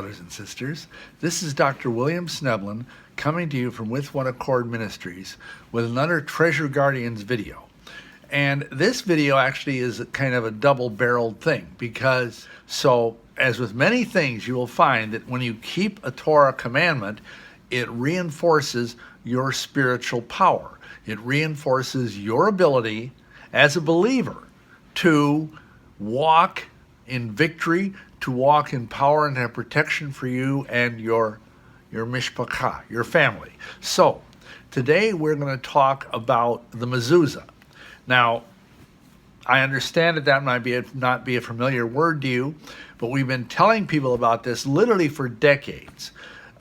brothers and sisters. This is Dr. Elohiym Schnoebelen coming to you from One Accord Ministries with another Treasure Guardians video. And this video actually is kind of a double-barreled thing because, as with many things, you will find that when you keep a Torah commandment, it reinforces your spiritual power. It reinforces your ability as a believer to walk in victory, to walk in power and have protection for you and your mishpachah, your family. So today we're going to talk about the Mezuzah. Now, I understand that might not be a familiar word to you, but we've been telling people about this literally for decades.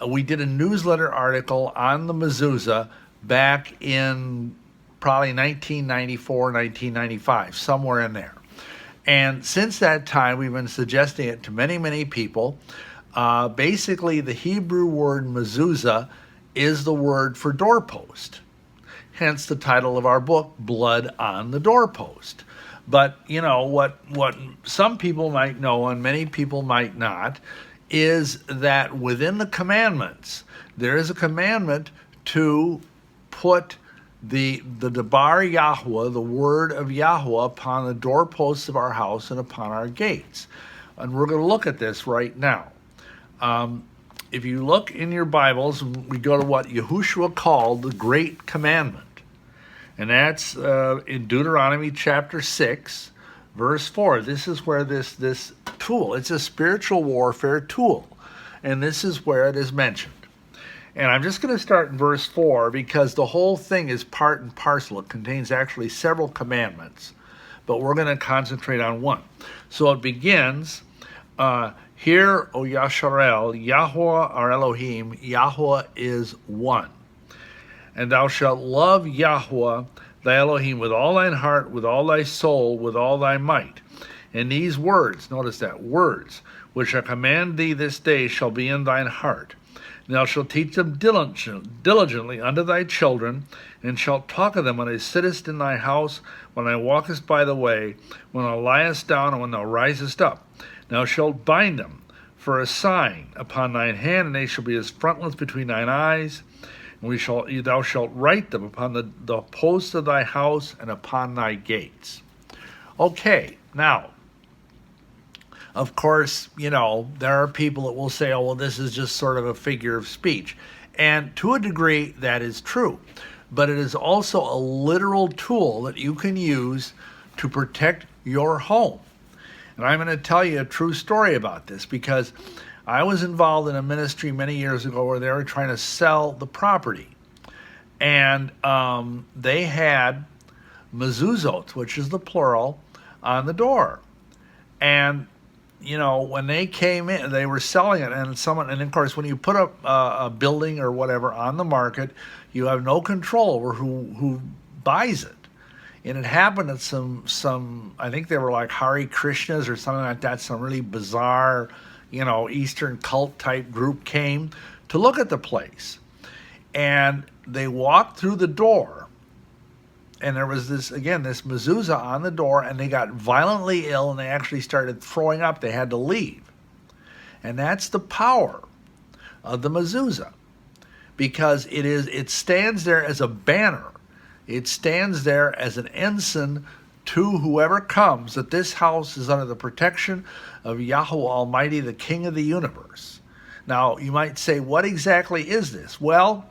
We did a newsletter article on the Mezuzah back in probably 1994, 1995, somewhere in there. And since that time, we've been suggesting it to many, many people. Basically, the Hebrew word mezuzah is the word for doorpost. Hence the title of our book, Blood on the Doorpost. But, you know, what some people might know and many people might not is that within the commandments, there is a commandment to put the Debar Yahweh, the word of Yahweh, upon the doorposts of our house and upon our gates. And we're going to look at this right now. If you look in your Bibles, we go to what Yahushua called the Great Commandment. And that's in Deuteronomy chapter 6, verse 4. This is where this tool, it's a spiritual warfare tool. And this is where it is mentioned. And I'm just going to start in verse 4 because the whole thing is part and parcel. It contains actually several commandments, but we're going to concentrate on one. So it begins, Hear, O Yasharel, Yahweh our Elohim, Yahweh is one. And thou shalt love Yahweh thy Elohim with all thine heart, with all thy soul, with all thy might. And these words, notice that, words, which I command thee this day shall be in thine heart. And thou shalt teach them diligently unto thy children, and shalt talk of them when thou sittest in thy house, when thou walkest by the way, when thou liest down, and when thou risest up. Thou shalt bind them for a sign upon thine hand, and they shall be as frontlets between thine eyes. And thou shalt write them upon the posts of thy house and upon thy gates. Okay, now, of course, you know, there are people that will say, oh, well, this is just sort of a figure of speech. And to a degree, that is true. But it is also a literal tool that you can use to protect your home. And I'm going to tell you a true story about this because I was involved in a ministry many years ago where they were trying to sell the property. And they had Mezuzot, which is the plural, on the door. And you know, when they came in, they were selling it, and of course, when you put a building or whatever on the market, you have no control over who buys it. And it happened that some I think they were like Hare Krishnas or something like that, some really bizarre, you know, Eastern cult type group came to look at the place, and they walked through the door. And there was this mezuzah on the door, and they got violently ill, and they actually started throwing up. They had to leave. And that's the power of the mezuzah, because it stands there as a banner. It stands there as an ensign to whoever comes that this house is under the protection of Yahweh Almighty, the King of the universe. Now, you might say, what exactly is this? Well,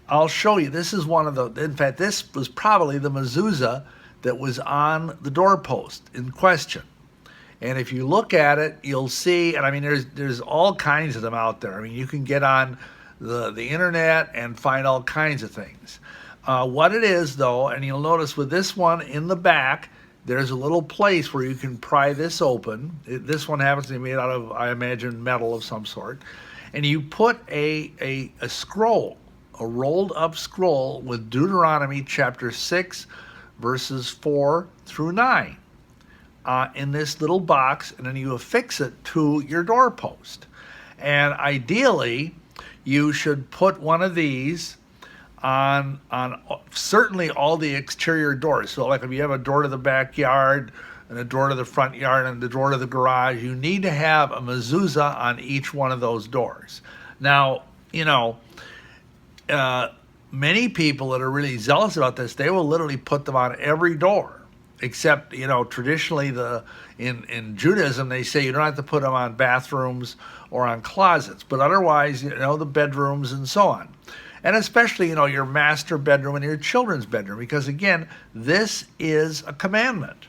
I'll show you. This is in fact, this was probably the mezuzah that was on the doorpost in question. And if you look at it, you'll see, and I mean, there's all kinds of them out there. I mean, you can get on the internet and find all kinds of things. What it is, though, and you'll notice with this one in the back, there's a little place where you can pry this open. This one happens to be made out of, I imagine, metal of some sort. And you put a scroll, a rolled up scroll with Deuteronomy chapter 6, verses 4 through 9 in this little box, and then you affix it to your doorpost. And ideally, you should put one of these on certainly all the exterior doors. So like if you have a door to the backyard, and a door to the front yard and the door to the garage. You need to have a mezuzah on each one of those doors. Now, many people that are really zealous about this, they will literally put them on every door, except, traditionally in Judaism, they say you don't have to put them on bathrooms or on closets, but otherwise, the bedrooms and so on. And especially, your master bedroom and your children's bedroom, because again, this is a commandment.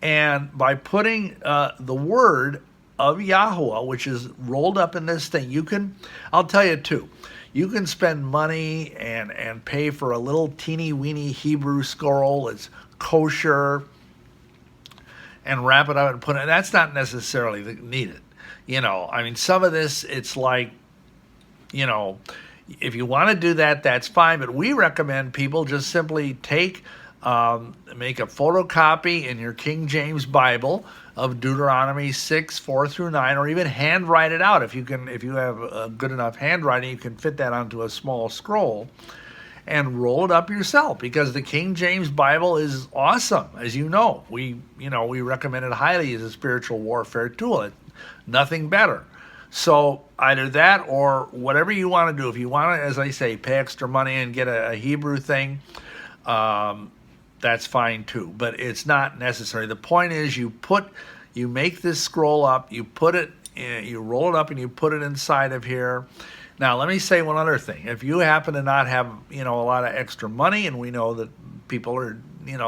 And by putting the word of Yahweh, which is rolled up in this thing, I'll tell you too, you can spend money and pay for a little teeny weeny Hebrew scroll that's kosher and wrap it up and put it. That's not necessarily needed. Some of this, it's like, if you want to do that, that's fine. But we recommend people just simply make a photocopy in your King James Bible of Deuteronomy 6:4-9, or even handwrite it out. If you have good enough handwriting, you can fit that onto a small scroll and roll it up yourself, because the King James Bible is awesome. As you know, we recommend it highly as a spiritual warfare tool. It's nothing better. So either that or whatever you want to do. If you want to, as I say, pay extra money and get a Hebrew thing, that's fine too. But it's not necessary. The point is, you make this scroll up, you roll it up and you put it inside of here. Now, let me say one other thing. If you happen to not have, a lot of extra money, and we know that people are,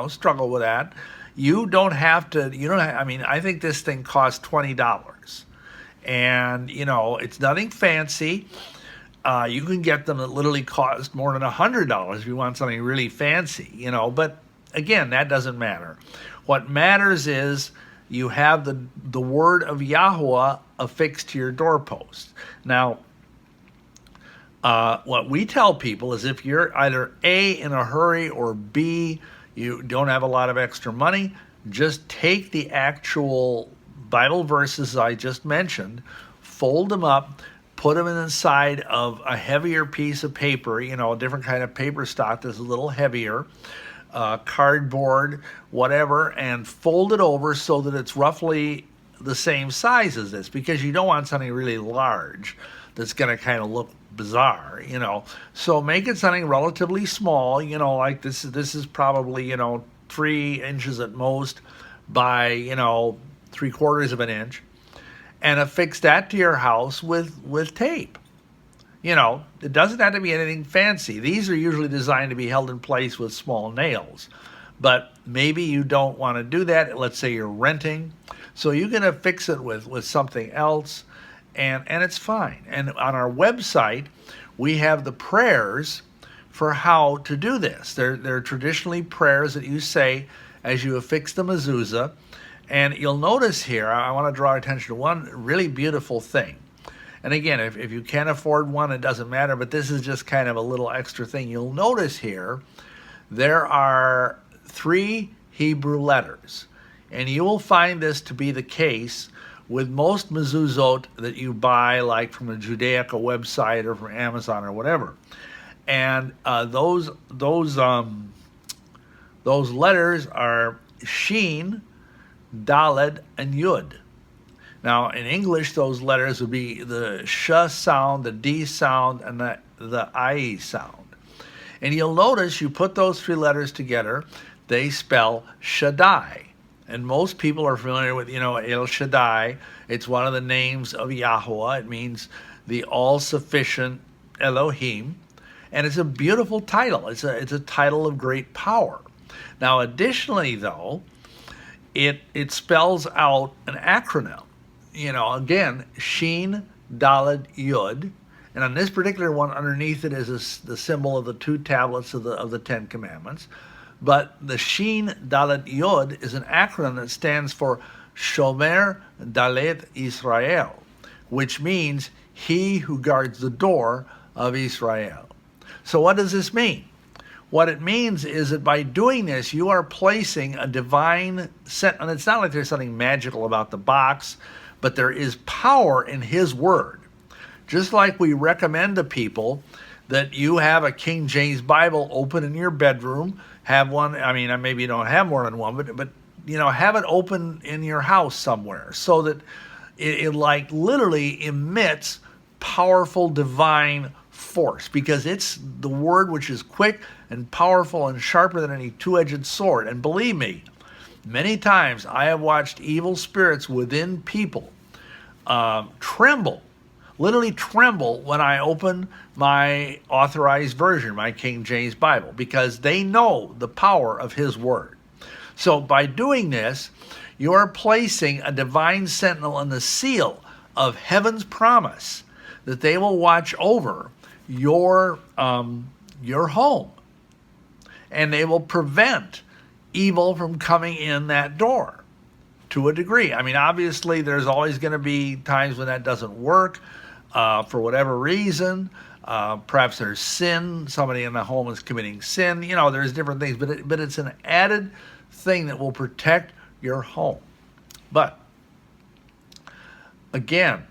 struggle with that, I think this thing costs $20. And, it's nothing fancy. You can get them that literally cost more than $100 if you want something really fancy, but again, that doesn't matter. What matters is you have the word of Yahweh affixed to your doorpost. Now, what we tell people is, if you're either A, in a hurry, or B, you don't have a lot of extra money, just take the actual Bible verses I just mentioned, fold them up, put them inside of a heavier piece of paper, a different kind of paper stock that's a little heavier, cardboard, whatever, and fold it over so that it's roughly the same size as this, because you don't want something really large that's going to kind of look bizarre, So make it something relatively small, like this is probably, 3 inches at most by, 3/4 of an inch, and affix that to your house with tape. It doesn't have to be anything fancy. These are usually designed to be held in place with small nails, but maybe you don't want to do that. Let's say you're renting, so you can affix it with something else, and it's fine. And on our website, we have the prayers for how to do this. They're traditionally prayers that you say as you affix the mezuzah. And you'll notice here, I want to draw attention to one really beautiful thing. And again, if you can't afford one, it doesn't matter, but this is just kind of a little extra thing. You'll notice here, there are 3 Hebrew letters. And you will find this to be the case with most mezuzot that you buy, like from a Judaica website or from Amazon or whatever. And those letters are Shin, Daled, and Yud. Now, in English, those letters would be the sh sound, the d sound, and the I sound. And you'll notice you put those 3 letters together, they spell Shaddai. And most people are familiar with, El Shaddai. It's one of the names of Yahweh. It means the all-sufficient Elohiym. And it's a beautiful title. It's a title of great power. Now, additionally, though, it spells out an acronym. Again, Shin, Daled, Yud. And on this particular one, underneath it is the symbol of the 2 tablets of the 10 Commandments. But the Shin, Daled, Yod is an acronym that stands for Shomer Dalet Israel, which means he who guards the door of Israel. So what does this mean? What it means is that by doing this, you are placing a divine set, and it's not like there's something magical about the box, but there is power in his word. Just like we recommend to people that you have a King James Bible open in your bedroom, have one. I mean, maybe you don't have more than one, but have it open in your house somewhere so that it like literally emits powerful divine force, because it's the word which is quick and powerful and sharper than any two-edged sword. And believe me, many times I have watched evil spirits within people tremble, literally tremble, when I open my authorized version, my King James Bible, because they know the power of his word. So by doing this, you are placing a divine sentinel in the seal of heaven's promise that they will watch over your home, and they will prevent evil from coming in that door to a degree. I mean, obviously, there's always going to be times when that doesn't work for whatever reason. Perhaps there's sin. Somebody in the home is committing sin. There's different things, but it's an added thing that will protect your home. But again,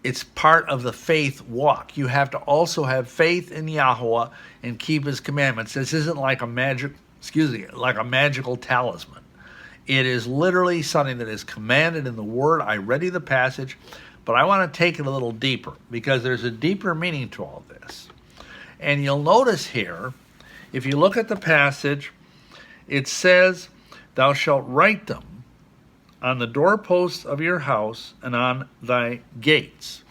it's part of the faith walk. You have to also have faith in Yahweh and keep his commandments. This isn't like a magical talisman. It is literally something that is commanded in the word. I read you the passage, but I want to take it a little deeper, because there's a deeper meaning to all this. And you'll notice here, if you look at the passage, it says, "Thou shalt write them on the doorposts of your house and on thy gates."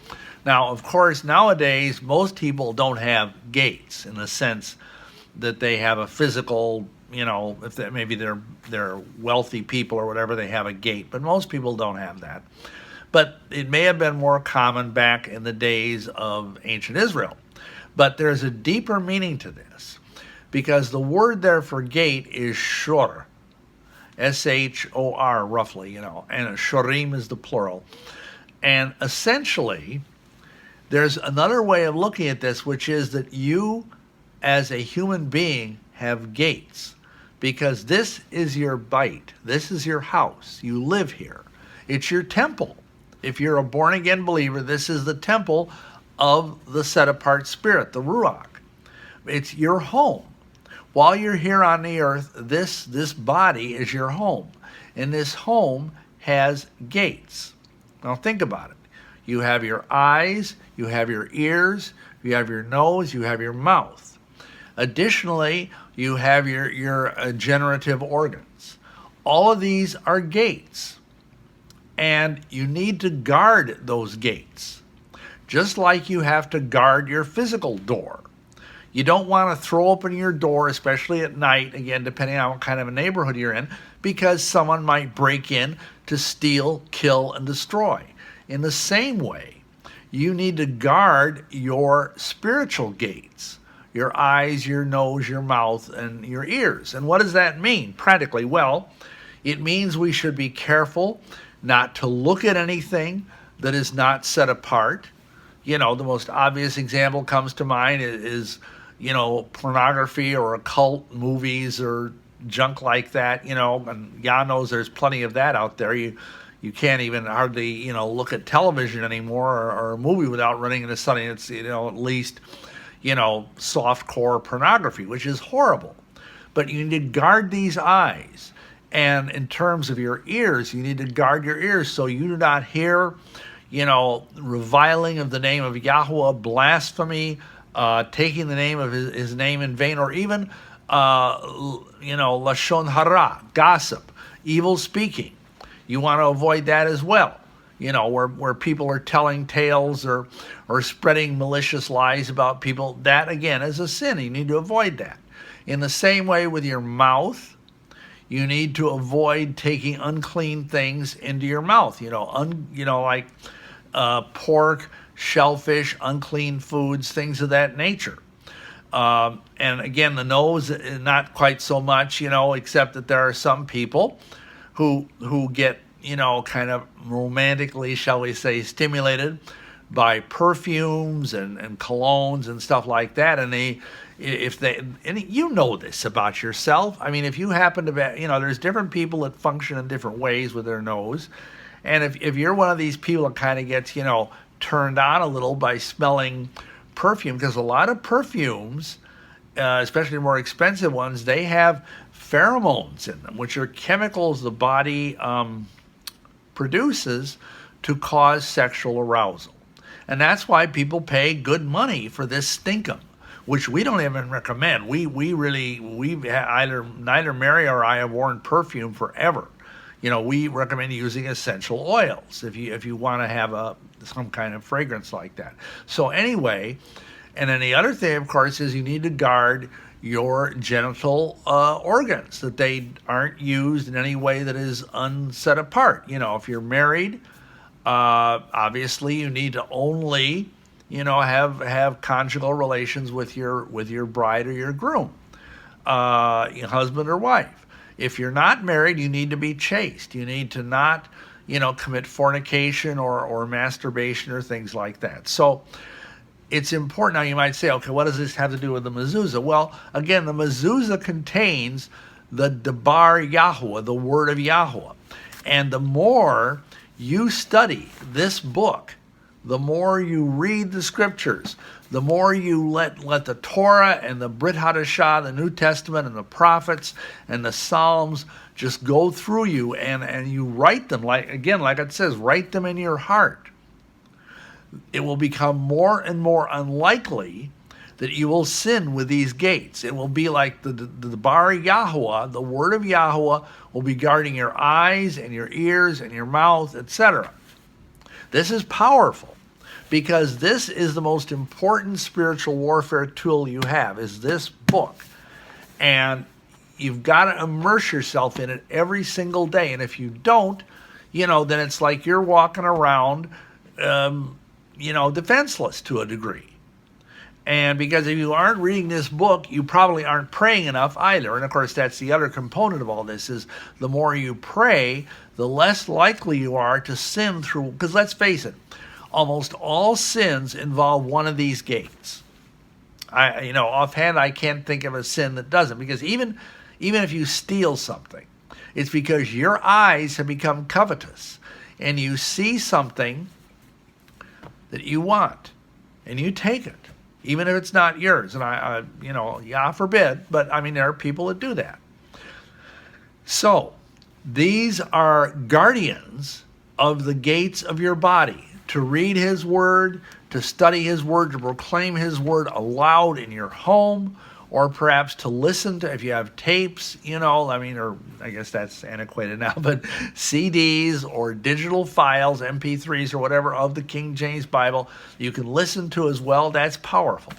Now, of course, nowadays, most people don't have gates in the sense that they have a physical, if maybe they're wealthy people or whatever, they have a gate. But most people don't have that. But it may have been more common back in the days of ancient Israel. But there's a deeper meaning to this, because the word there for gate is shor. S-H-O-R, roughly, and a shorim is the plural. And essentially, there's another way of looking at this, which is that you, as a human being, have gates, because this is your bite. This is your house. You live here. It's your temple. If you're a born-again believer, this is the temple of the set-apart spirit, the Ruach. It's your home. While you're here on the earth, this body is your home. And this home has gates. Now think about it. You have your eyes, you have your ears, you have your nose, you have your mouth. Additionally, you have your generative organs. All of these are gates. And you need to guard those gates, just like you have to guard your physical door. You don't want to throw open your door, especially at night, again, depending on what kind of a neighborhood you're in, because someone might break in to steal, kill, and destroy. In the same way, you need to guard your spiritual gates, your eyes, your nose, your mouth, and your ears. And what does that mean practically? Well, it means we should be careful not to look at anything that is not set apart. The most obvious example comes to mind is pornography or occult movies or junk like that, and Yah knows there's plenty of that out there. You can't even hardly, look at television anymore or a movie without running into something that's, at least, soft-core pornography, which is horrible. But you need to guard these eyes. And in terms of your ears, you need to guard your ears so you do not hear, reviling of the name of Yahweh, blasphemy, taking the name of his name in vain, or even, lashon hara, gossip, evil speaking. You want to avoid that as well. Where people are telling tales or spreading malicious lies about people. That, again, is a sin. You need to avoid that. In the same way with your mouth, you need to avoid taking unclean things into your mouth. Like pork, shellfish, unclean foods, things of that nature. And again, the nose, not quite so much, except that there are some people who get, kind of romantically, shall we say, stimulated by perfumes and colognes and stuff like that. And and you know this about yourself. I mean, if you happen to be, there's different people that function in different ways with their nose. And if you're one of these people that kind of gets, turned on a little by smelling perfume, because a lot of perfumes, especially more expensive ones, they have pheromones in them, which are chemicals the body produces to cause sexual arousal. And that's why people pay good money for this stinkum, which we don't even recommend. Neither Mary or I have worn perfume forever. We recommend using essential oils if you want to have some kind of fragrance like that. So anyway, and then the other thing, of course, is you need to guard your genital organs, that they aren't used in any way that is unset apart. If you're married, obviously you need to only, have conjugal relations with your bride or your groom, your husband or wife. If you're not married, you need to be chaste. You need to not, commit fornication or masturbation or things like that. So it's important. Now you might say, okay, what does this have to do with the Mezuzah? Well, again, the Mezuzah contains the Debar Yahuwah, the word of Yahuwah. And the more you study this book, the more you read the scriptures, the more you let the Torah and the Brit Hadashah, the New Testament and the prophets and the Psalms just go through you, and you write them, like it says, write them in your heart. It will become more and more unlikely that you will sin with these gates. It will be like the Bar Yahuwah, the word of Yahuwah, will be guarding your eyes and your ears and your mouth, etc. This is powerful, because this is the most important spiritual warfare tool you have, is this book. And you've got to immerse yourself in it every single day. And if you don't, then it's like you're walking around, defenseless to a degree. And because if you aren't reading this book, you probably aren't praying enough either. And of course, that's the other component of all this, is the more you pray, the less likely you are to sin through, because let's face it, almost all sins involve one of these gates. Offhand, I can't think of a sin that doesn't, because even if you steal something, it's because your eyes have become covetous, and you see something that you want, and you take it, even if it's not yours. And Yah forbid, but there are people that do that. So these are guardians of the gates of your body, to read his word, to study his word, to proclaim his word aloud in your home, or perhaps to listen to, if you have tapes, or I guess that's antiquated now, but CDs or digital files, MP3s or whatever, of the King James Bible, you can listen to as well. That's powerful.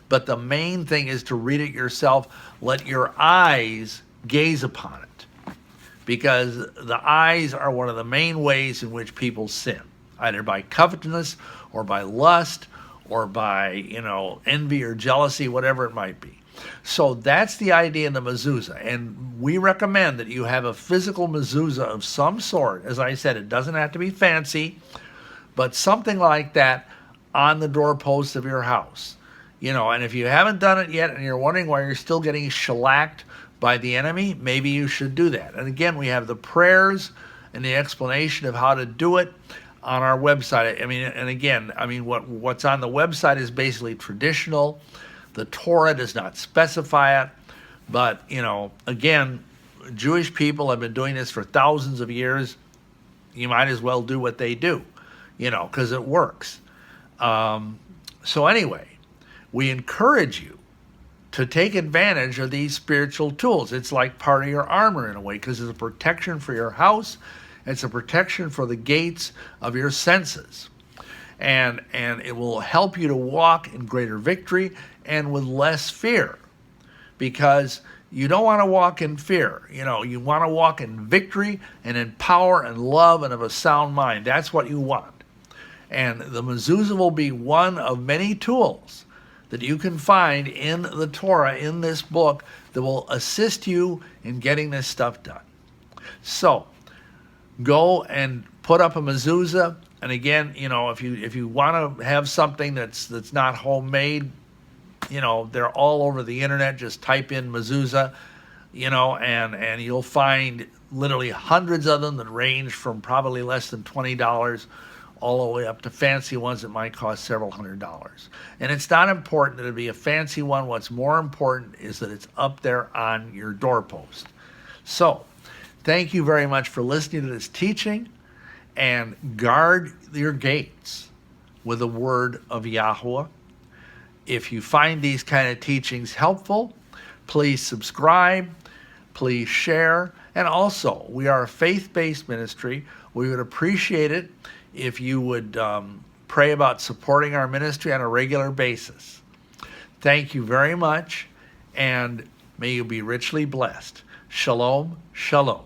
But the main thing is to read it yourself. Let your eyes gaze upon it, because the eyes are one of the main ways in which people sin, either by covetousness or by lust or by, envy or jealousy, whatever it might be. So that's the idea in the Mezuzah. And we recommend that you have a physical Mezuzah of some sort. As I said, it doesn't have to be fancy, but something like that on the doorposts of your house. And if you haven't done it yet and you're wondering why you're still getting shellacked by the enemy, maybe you should do that. And again, we have the prayers and the explanation of how to do it on our website. What's on the website is basically traditional. The Torah does not specify it, but, again, Jewish people have been doing this for thousands of years. You might as well do what they do, because it works. So anyway, we encourage you to take advantage of these spiritual tools. It's like part of your armor in a way, because it's a protection for your house. It's a protection for the gates of your senses. And it will help you to walk in greater victory and with less fear, because you don't want to walk in fear. You want to walk in victory and in power and love and of a sound mind. That's what you want. And the Mezuzah will be one of many tools that you can find in the Torah, in this book, that will assist you in getting this stuff done. So go and put up a Mezuzah. And again, if you want to have something that's not homemade, they're all over the internet. Just type in Mezuzah, and you'll find literally hundreds of them that range from probably less than $20 all the way up to fancy ones that might cost several $100s. And it's not important that it be a fancy one. What's more important is that it's up there on your doorpost. So, thank you very much for listening to this teaching, and guard your gates with the word of Yahweh. If you find these kind of teachings helpful, please subscribe, please share, and also, we are a faith-based ministry. We would appreciate it if you would pray about supporting our ministry on a regular basis. Thank you very much, and may you be richly blessed. Shalom, shalom.